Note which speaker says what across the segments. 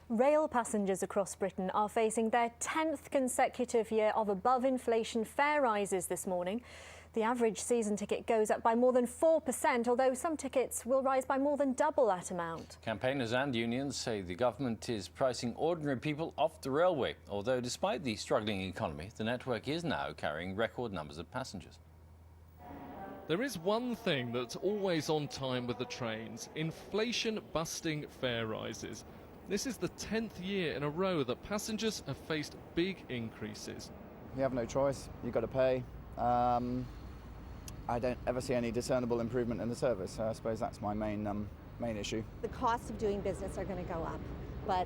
Speaker 1: Rail passengers across Britain are facing their 10th consecutive year of above-inflation fare rises this morning. The average season ticket goes up by more than 4%, although some tickets will rise by more than double that amount.
Speaker 2: Campaigners and unions say the government is pricing ordinary people off the railway, although despite the struggling economy, the network is now carrying record numbers of passengers.
Speaker 3: There is one thing that's always on time with the trains: inflation-busting fare rises. This is the 10th year in a row that passengers have faced big increases.
Speaker 4: You have no choice, you've got to pay. I don't ever see any discernible improvement in the service, so I suppose that's my main issue.
Speaker 5: The costs of doing business are going to go up, but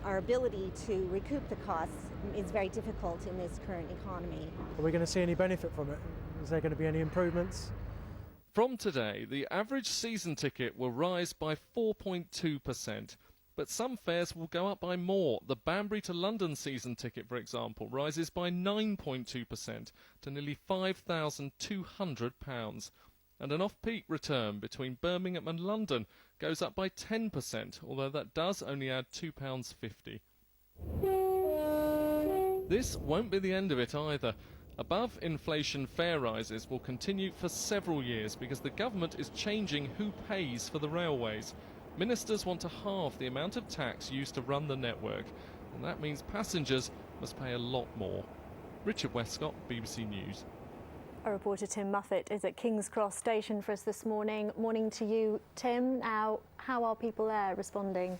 Speaker 5: our ability to recoup the costs is very difficult in this current economy.
Speaker 6: Are we going to see any benefit from it? Is there going to be any improvements?
Speaker 3: From today, the average season ticket will rise by 4.2%, but some fares will go up by more. The Banbury to London season ticket, for example, rises by 9.2% to nearly £5,200. And an off-peak return between Birmingham and London goes up by 10%, although that does only add £2.50. This won't be the end of it either. Above-inflation fare rises will continue for several years because the government is changing who pays for the railways. Ministers want to halve the amount of tax used to run the network, and that means passengers must pay a lot more. Richard Westcott, BBC News.
Speaker 1: Our reporter Tim Muffet is at King's Cross Station for us this morning. Morning to you, Tim. Now, how are people there responding?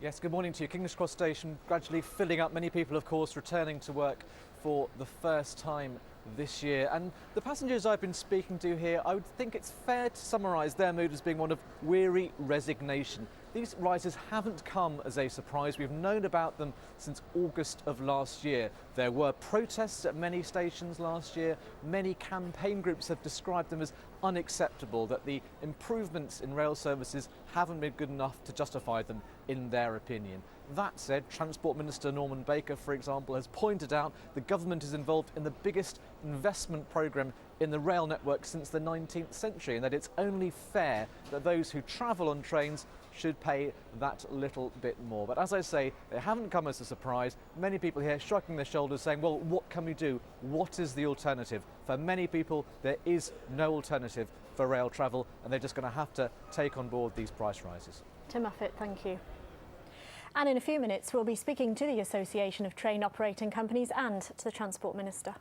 Speaker 7: Yes, good morning to you. King's Cross Station gradually filling up. Many people, of course, returning to work for the first time this year. And the passengers I've been speaking to here, I would think it's fair to summarise their mood as being one of weary resignation. These rises haven't come as a surprise. We've known about them since August of last year. There were protests at many stations last year. Many campaign groups have described them as unacceptable, that the improvements in rail services haven't been good enough to justify them in their opinion. That said, Transport Minister Norman Baker, for example, has pointed out the government is involved in the biggest investment programme in the rail network since the 19th century, and that it's only fair that those who travel on trains should pay that little bit more. But as I say, they haven't come as a surprise. Many people here shrugging their shoulders saying, well, what can we do? What is the alternative? For many people, there is no alternative for rail travel, and they're just going to have to take on board these price rises.
Speaker 1: Tim Muffet, thank you. And in a few minutes, we'll be speaking to the Association of Train Operating Companies and to the Transport Minister.